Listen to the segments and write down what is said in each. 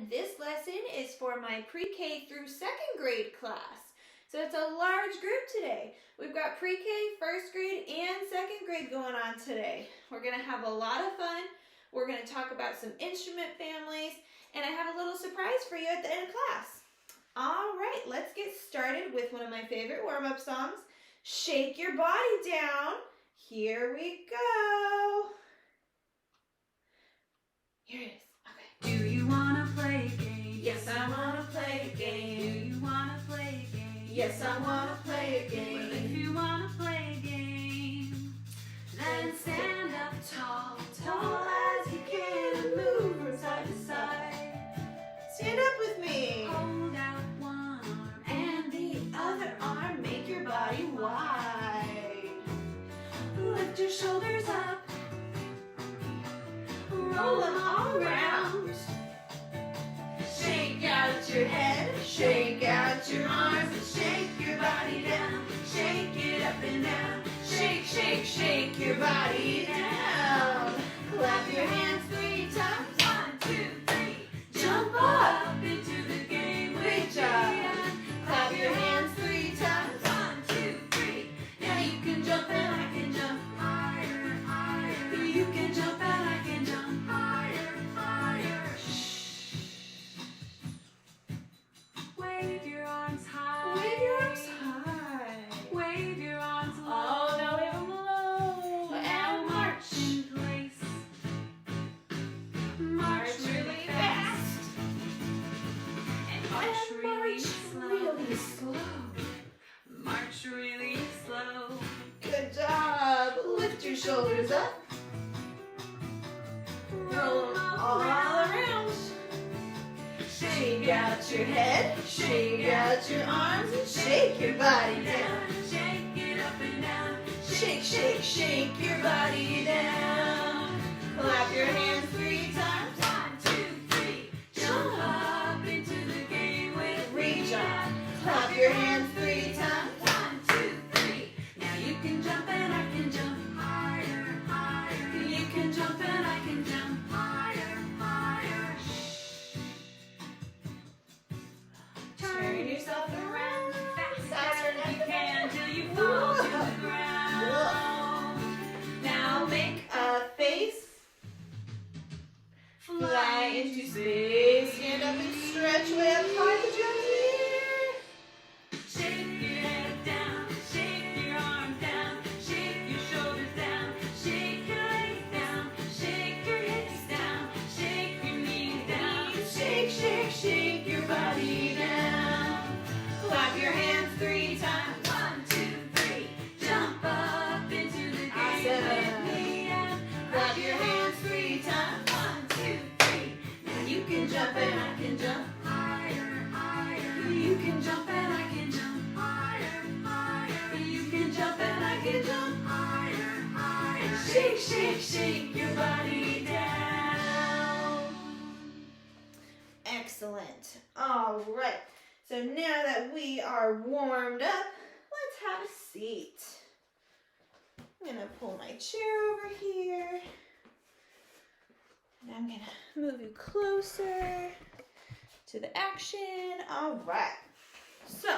and this lesson is for my pre-K through second grade class. So it's a large group today. We've got pre-K, first grade, and second grade going on today. We're going to have a lot of fun. We're going to talk about some instrument families, and I have a little surprise for you at the end of class. All right, let's get started with one of my favorite warm-up songs, Shake Your Body Down. Here we go. Here it is. Okay. Do you want to play a game? Yes, I want to play a game. Do you want to play a game? Yes, I want to play a game. Well, if you want to play a game, then stand up tall, tall as you can, and move from side to side. Stand up with me. Hold out one arm and the other arm. Make your body wide. Lift your shoulders up. Roll them all around. Shake out your head, shake out your arms, and shake your body down. Shake it up and down. Shake, shake, shake your body down. Clap your hands 3 times. 1, 2, 3. Jump up into the game. Great job. Clap your hands 3 times. 1, 2, 3. Now you can jump and I can jump higher, higher. You can jump and I can jump higher, higher. Wave your arms high. Wave your arms high. Wave your arms low. Oh, now wave them low. And march in place. March really fast. And march really slow. really slow. March really slow. Good job. Lift your shoulders up. Roll them all around. Shake out your head, shake out your arms, and shake your body down. Shake it up and down. Shake, shake, shake your body down. Clap your hands 3 times. 1, 2, 3. Jump up into the game with Great me. job. Clap your hands 3 times. 1, 2, 3. Now you can jump and I can jump higher, higher. You can jump and I can jump higher, higher. Turn yourself around fast as you can till you fall to the ground. Now make A face, fly into space. Stand up and stretch way up high. Put your arms in the air. Shake your head down, shake your arms down, shake your shoulders down, shake your legs down, shake your hips down, shake your knees down, Shake, shake, shake your body down. Clap your hands 3 times. 1, 2, 3. Jump up into the game with me and Clap your hands 3 times. 1, 2, 3. Now you can jump and I can jump higher, higher. You can jump and I can jump higher, higher. You can jump and I can jump higher, higher. Shake, shake, shake your body down. Excellent. All right. So now that we are warmed up, let's have a seat. I'm going to pull my chair over here. And I'm going to move you closer to the action. All right. So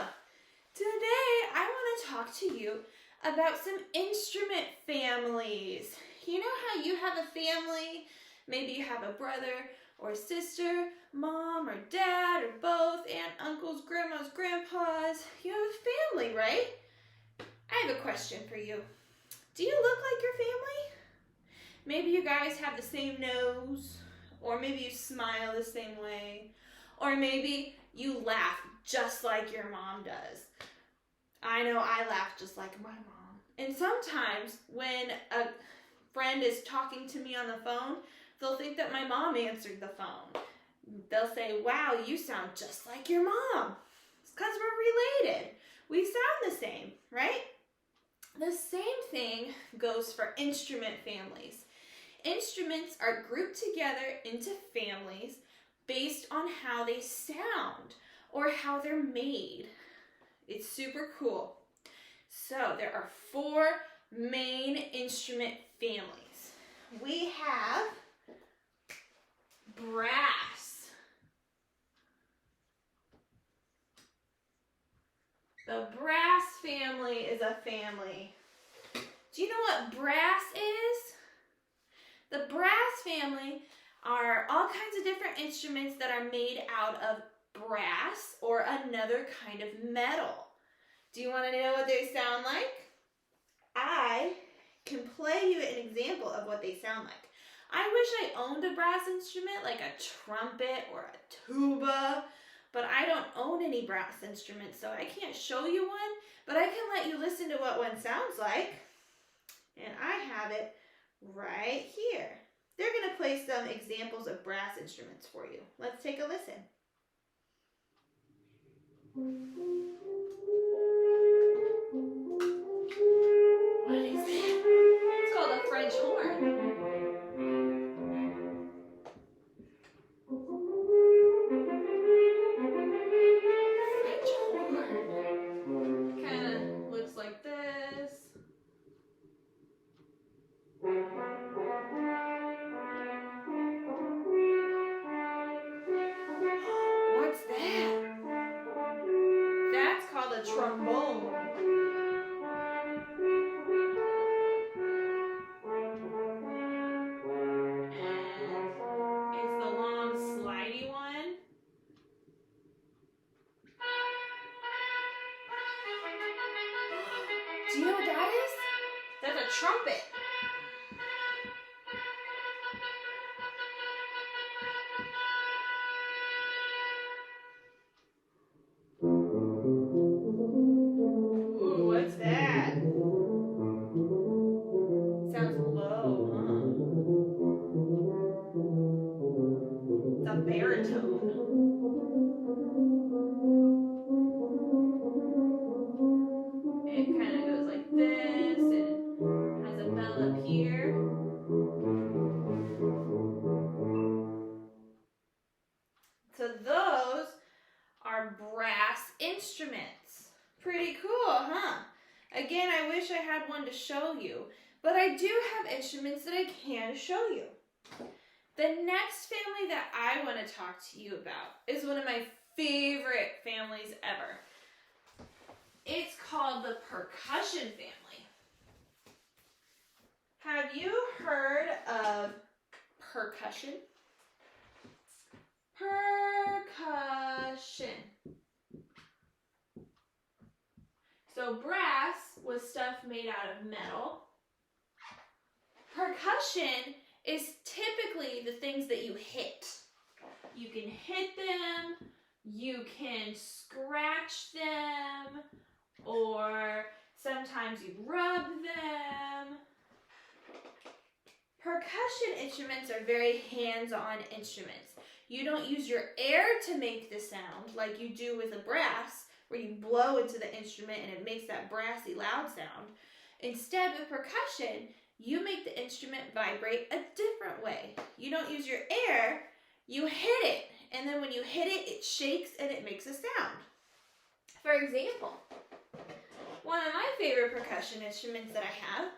today I want to talk to you about some instrument families. You know how you have a family? Maybe you have a brother or sister, mom or dad or both, aunt, uncles, grandmas, grandpas. You have a family, right? I have a question for you. Do you look like your family? Maybe you guys have the same nose, or maybe you smile the same way, or maybe you laugh just like your mom does. I know I laugh just like my mom. And sometimes when a friend is talking to me on the phone, they'll think that my mom answered the phone. They'll say, wow, you sound just like your mom. It's because we're related. We sound the same, right? The same thing goes for instrument families. Instruments are grouped together into families based on how they sound or how they're made. It's super cool. So there are 4 main instrument families. We have brass. the family. Do you know what brass is? The brass family are all kinds of different instruments that are made out of brass or another kind of metal. Do you want to know what they sound like? I can play you an example of what they sound like. I wish I owned a brass instrument like a trumpet or a tuba, but I don't own any brass instruments, so I can't show you one, but I can let you listen to what one sounds like. And I have it right here. They're going to play some examples of brass instruments for you. Let's take a listen. What is that? It's called a French horn. French horn. Kind of looks like this. What's that? That's called a trombone. And it's the long slidey one. Do you know what that is? That's a trumpet. Ooh, what's that? Sounds low, huh? It's a baritone. It kind of goes like this and has a bell up here. So those are brass instruments. Pretty cool, huh? Again, I wish I had one to show you, but I do have instruments that I can show you. The next family that I want to talk to you about is one of my favorite families ever. It's called the percussion family. Have you heard of percussion? Percussion. So brass was stuff made out of metal. Percussion is typically the things that you hit. You can hit them, you can scratch them, or sometimes you rub them. Percussion instruments are very hands-on instruments. You don't use your air to make the sound like you do with a brass, where you blow into the instrument and it makes that brassy loud sound. Instead, with percussion, you make the instrument vibrate a different way. You don't use your air, you hit it. And then when you hit it, it shakes and it makes a sound. For example, one of my favorite percussion instruments that I have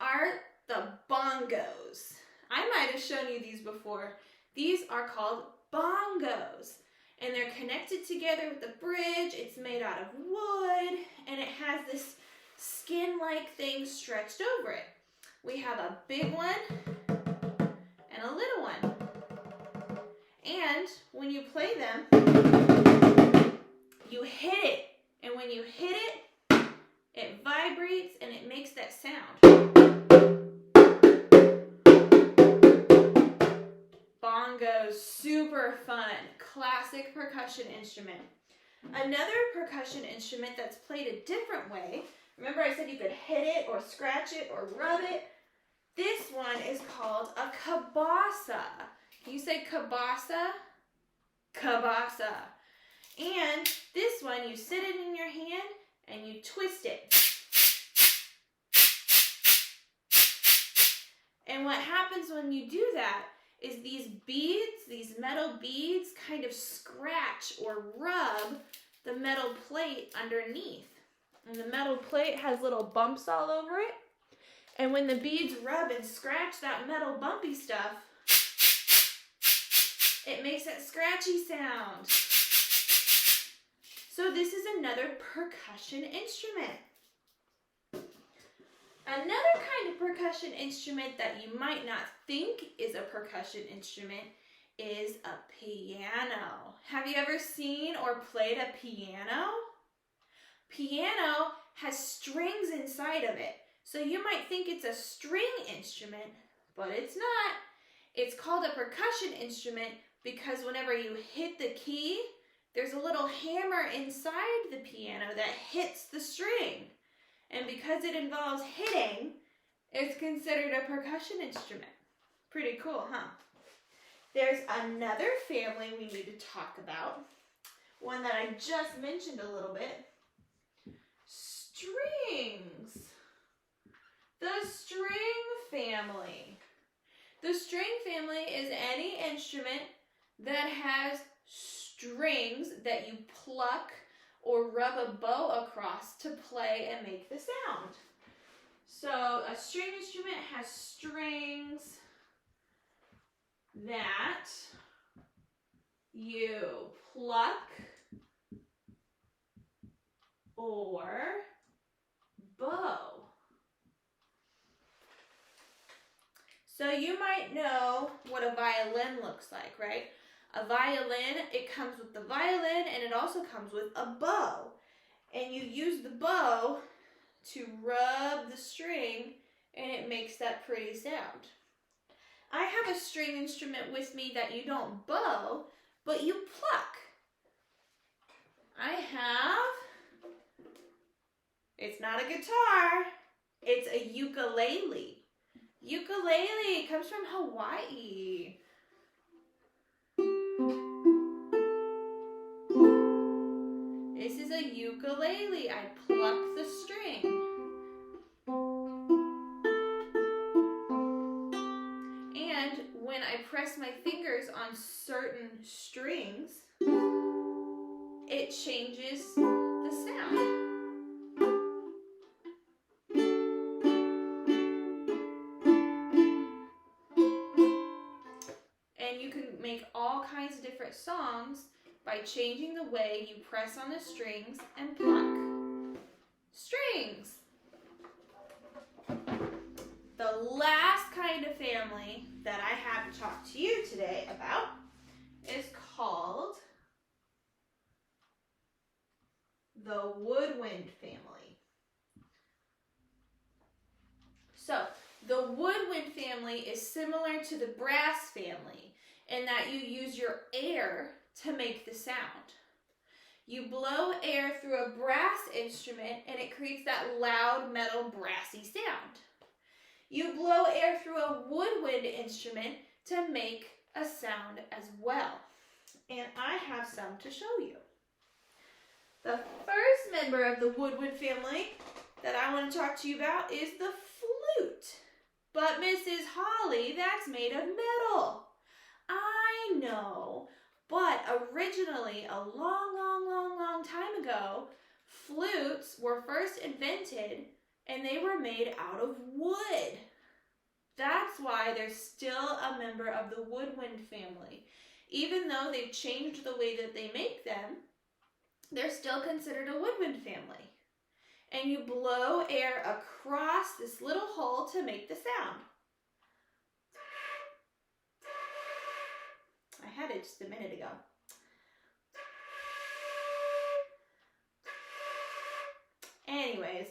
are the bongos. I might have shown you these before. These are called bongos. And they're connected together with the bridge. It's made out of wood. And it has this skin-like thing stretched over it. We have a big one and a little one. And when you play them, you hit it. And when you hit it, it vibrates and it makes that sound. Bongos, super fun, classic percussion instrument. Another percussion instrument that's played a different way, remember I said you could hit it or scratch it or rub it? This one is called a kabasa. Can you say kabasa? Kabasa. And this one, you sit it in your hand and you twist it. And what happens when you do that is these beads, these metal beads, kind of scratch or rub the metal plate underneath. And the metal plate has little bumps all over it. And when the beads rub and scratch that metal bumpy stuff, it makes that scratchy sound. So this is another percussion instrument. Another kind of percussion instrument that you might not think is a percussion instrument is a piano. Have you ever seen or played a piano? Piano has strings inside of it. So you might think it's a string instrument, but it's not. It's called a percussion instrument because whenever you hit the key, there's a little hammer inside the piano that hits the string. And because it involves hitting, it's considered a percussion instrument. Pretty cool, huh? There's another family we need to talk about. One that I just mentioned a little bit. Strings. The string family. The string family is any instrument that has strings that you pluck or rub a bow across to play and make the sound. So a string instrument has strings that you pluck or bow. So you might know what a violin looks like, right? A violin, it comes with the violin and it also comes with a bow. And you use the bow to rub the string and it makes that pretty sound. I have a string instrument with me that you don't bow, but you pluck. I have, it's not a guitar, it's a ukulele. Ukulele comes from Hawaii. This is a ukulele. I pluck the string. And when I press my fingers on certain strings, it changes the sound. And you can make all kinds of different songs by changing the way you press on the strings and pluck. Strings. The last kind of family that I have to talk to you today about is called the woodwind family. So, the woodwind family is similar to the brass family in that you use your air to make the sound. You blow air through a brass instrument and it creates that loud metal brassy sound. You blow air through a woodwind instrument to make a sound as well. And I have some to show you. The first member of the woodwind family that I want to talk to you about is the flute. But Mrs. Holly, that's made of metal. I know, but originally, a long time ago, flutes were first invented and they were made out of wood. That's why they're still a member of the woodwind family. Even though they've changed the way that they make them, they're still considered a woodwind family. And you blow air across this little hole to make the sound. I had it just a minute ago. Anyways,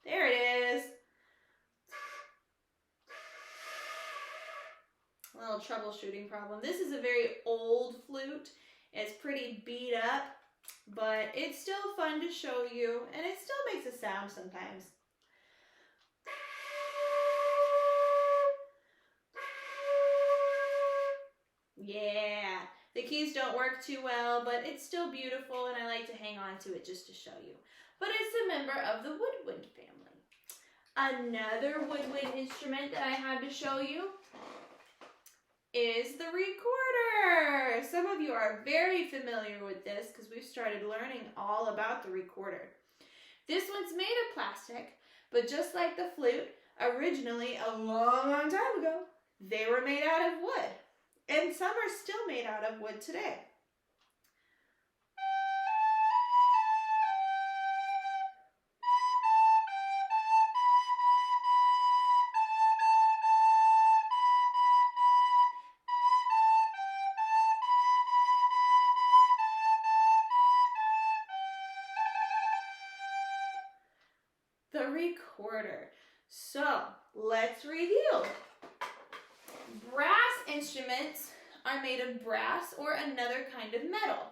there it is. A little troubleshooting problem. This is a very old flute. It's pretty beat up, but it's still fun to show you, and it still makes a sound sometimes. Yeah, the keys don't work too well, but it's still beautiful, and I like to hang on to it just to show you. But it's a member of the woodwind family. Another woodwind instrument that I had to show you is the recorder. Some of you are very familiar with this because we've started learning all about the recorder. This one's made of plastic, but just like the flute, originally a long time ago, they were made out of wood. And some are still made out of wood today. recorder. So let's review. Brass instruments are made of brass or another kind of metal.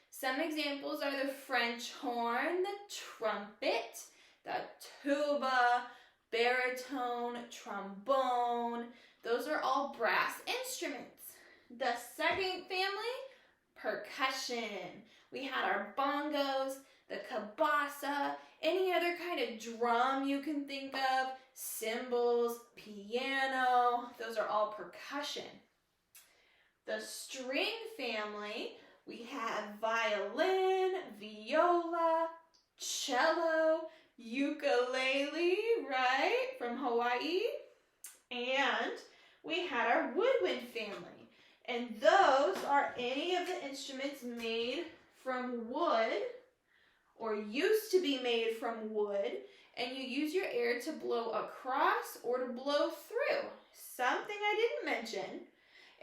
Some examples are the French horn, the trumpet, the tuba, baritone, trombone. Those are all brass instruments. The second family, percussion. We had our bongos, the cabasa, any other kind of drum you can think of, cymbals, piano, those are all percussion. The string family, we have violin, viola, cello, ukulele, right, from Hawaii. And we had our woodwind family. And those are any of the instruments made from wood or used to be made from wood, and you use your air to blow across or to blow through. Something I didn't mention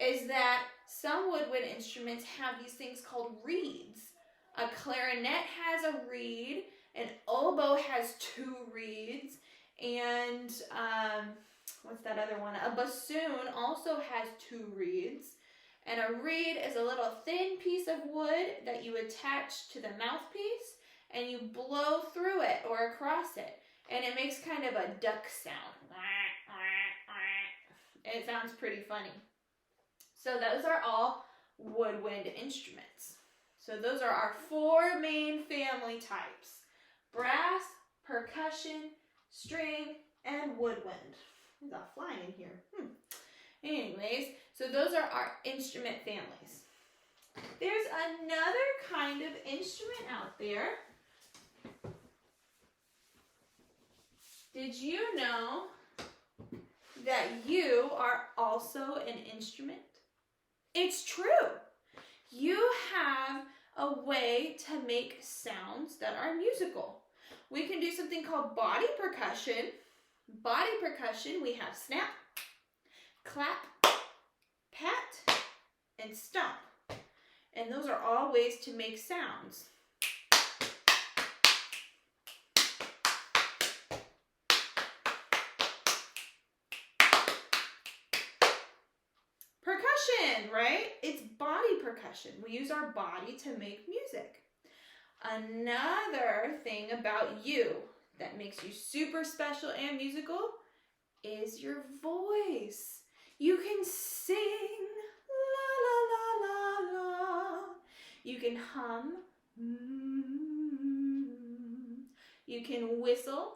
is that some woodwind instruments have these things called reeds. A clarinet has a reed, an oboe has 2 reeds, and what's that other one? A bassoon also has 2 reeds. And a reed is a little thin piece of wood that you attach to the mouthpiece and you blow through it or across it. And it makes kind of a duck sound. It sounds pretty funny. So those are all woodwind instruments. So those are our 4 main family types: brass, percussion, string, and woodwind. There's a fly in here. Anyways, so those are our instrument families. There's another kind of instrument out there. Did you know that you are also an instrument? It's true. You have a way to make sounds that are musical. We can do something called body percussion. Body percussion, we have snap, clap, pat, and stomp. And those are all ways to make sounds. Percussion, right? It's body percussion. We use our body to make music. Another thing about you that makes you super special and musical is your voice. You can sing, la la la la la. You can hum, You can whistle.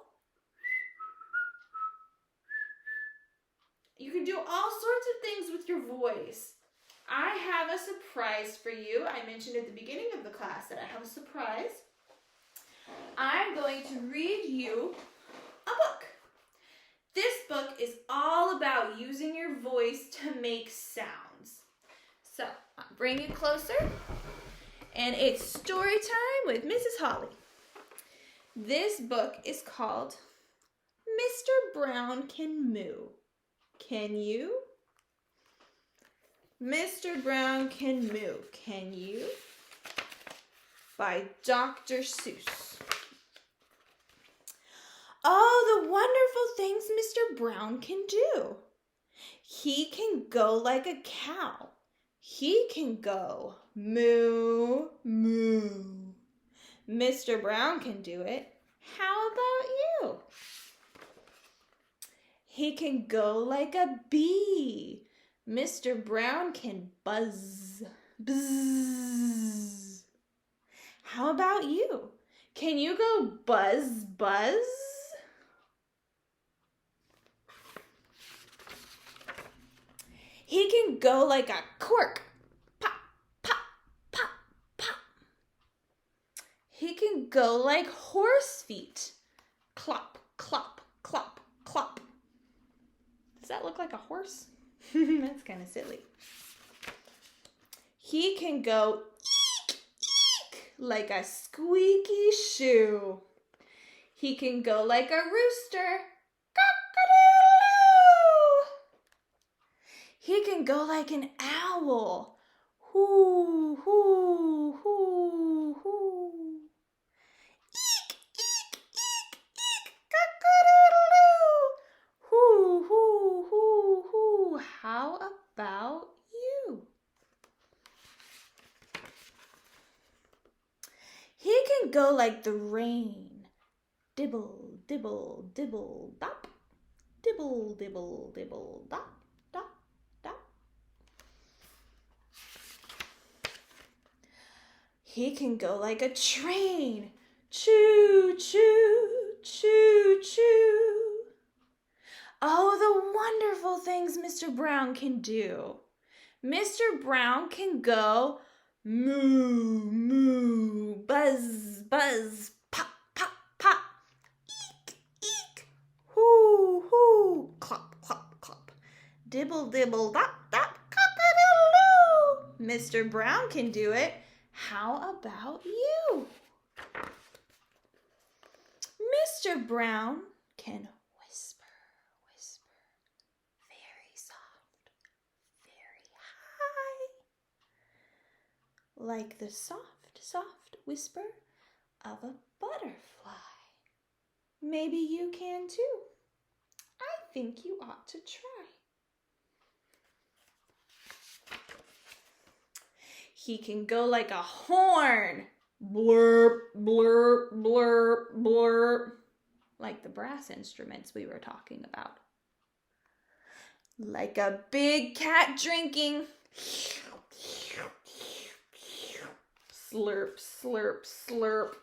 You can do all sorts of things with your voice. I have a surprise for you. I mentioned at the beginning of the class that I have a surprise. I'm going to read you a book. This book is all about using your voice to make sounds. So, bring it closer. And it's story time with Mrs. Holly. This book is called Mr. Brown Can Moo. Can you? Mr. Brown Can Moo. Can you? By Dr. Seuss. Oh, the wonderful things Mr. Brown can do. He can go like a cow. He can go moo, moo. Mr. Brown can do it. How about you? He can go like a bee. Mr. Brown can buzz, buzz. How about you? Can you go buzz, buzz? He can go like a cork. Pop, pop, pop, pop. He can go like horse feet. Clop, clop, clop, clop. Does that look like a horse? That's kind of silly. He can go eek, eek, like a squeaky shoe. He can go like a rooster. Cock-a-doodle-doo. He can go like an owl. Hoo, hoo, hoo, hoo. Eek, eek, eek, eek, cock-a-doodle-doo. How about you? He can go like the rain. Dibble, dibble, dibble, dop. Dibble, dibble, dibble, dop, dop, dop. He can go like a train. Choo, choo, choo, choo. Oh, the wonderful things Mr. Brown can do. Mr. Brown can go moo, moo, buzz, buzz, pop, pop, pop, eek, eek, hoo, hoo, clop, clop, clop, dibble, dibble, dop, dop, cock-a-doodle-doo. Mr. Brown can do it. How about you? Mr. Brown can whisper, whisper, very soft, very high, like the soft, soft whisper of a butterfly. Maybe you can too. I think you ought to try. He can go like a horn. Blurp, blurp, blurp, blurp. Like the brass instruments we were talking about. Like a big cat drinking. Slurp, slurp, slurp.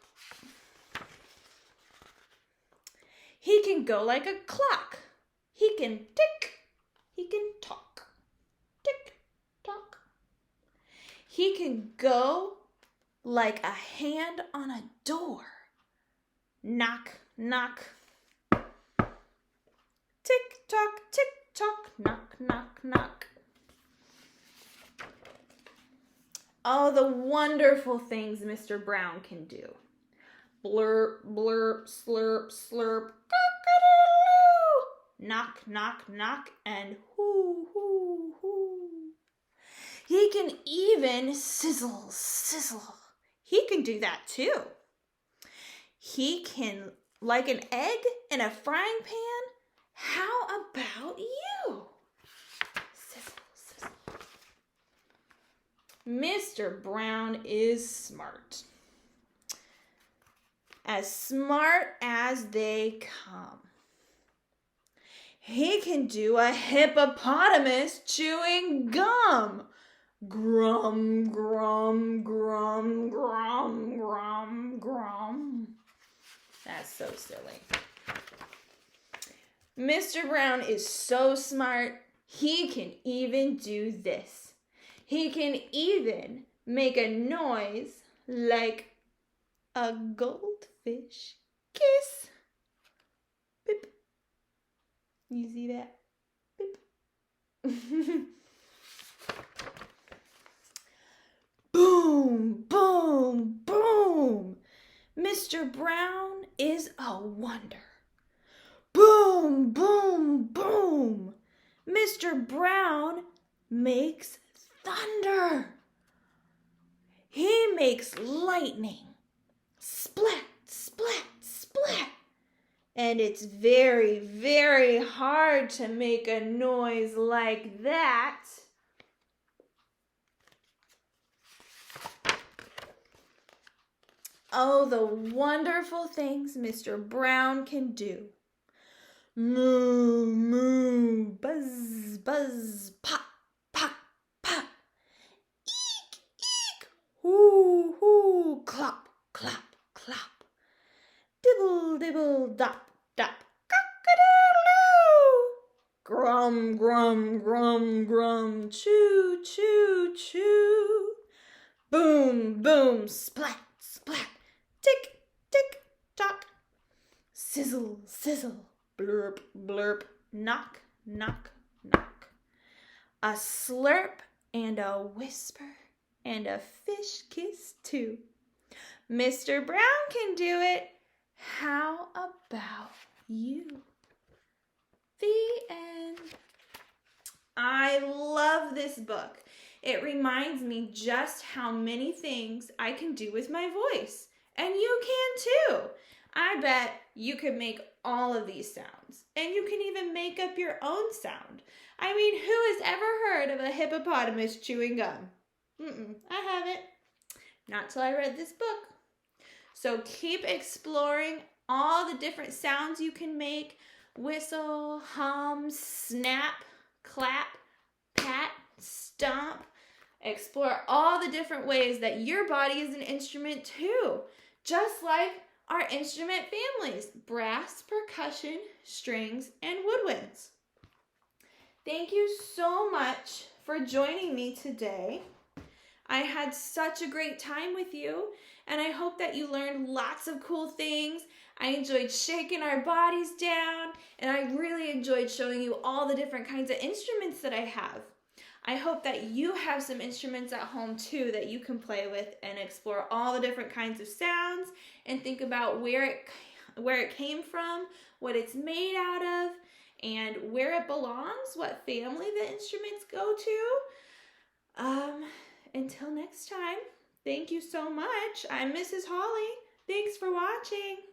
He can go like a clock. He can tick. He can talk. Tick, tock. He can go like a hand on a door. Knock, knock. Tick tock, knock, knock, knock. Oh, the wonderful things Mr. Brown can do. Blurp, blurp, slurp, slurp, cock-a-doodle-doo. Knock, knock, knock, and hoo, hoo, hoo. He can even sizzle, sizzle. He can do that too. He can, like an egg in a frying pan. How about you? Sizzle, sizzle. Mr. Brown is smart. As smart as they come. He can do a hippopotamus chewing gum. Grum, grum, grum, grum, grum, grum. That's so silly. Mr. Brown is so smart, he can even do this. He can even make a noise like a goldfish kiss. Beep. You see that? Beep. Boom, boom, boom. Mr. Brown is a wonder. Boom, boom, boom. Mr. Brown makes thunder. He makes lightning. Splat, splat, splat. And it's very, very hard to make a noise like that. Oh, the wonderful things Mr. Brown can do. Moo, moo, buzz, buzz, pop, pop, pop. Eek, eek, hoo, hoo, clop, clop, clop. Dibble, dibble, dop, dop, cock-a-doodle-doo. Grum, grum, grum, grum, choo, choo, choo. Boom, boom, splat, splat. Tick, tick, tock. Sizzle, sizzle, blurp, blurp, knock, knock, knock. A slurp and a whisper and a fish kiss too. Mr. Brown can do it. How about you? The end. I love this book. It reminds me just how many things I can do with my voice. And you can too. I bet you can make all of these sounds. And you can even make up your own sound. I mean, who has ever heard of a hippopotamus chewing gum? I haven't. Not till I read this book. So keep exploring all the different sounds you can make. Whistle, hum, snap, clap, pat, stomp. Explore all the different ways that your body is an instrument too. Just like our instrument families: brass, percussion, strings, and woodwinds. Thank you so much for joining me today. I had such a great time with you, and I hope that you learned lots of cool things. I enjoyed shaking our bodies down, and I really enjoyed showing you all the different kinds of instruments that I have. I hope that you have some instruments at home too that you can play with and explore all the different kinds of sounds and think about where it came from, what it's made out of, and where it belongs, what family the instruments go to. Until next time, thank you so much. I'm Mrs. Holly. Thanks for watching.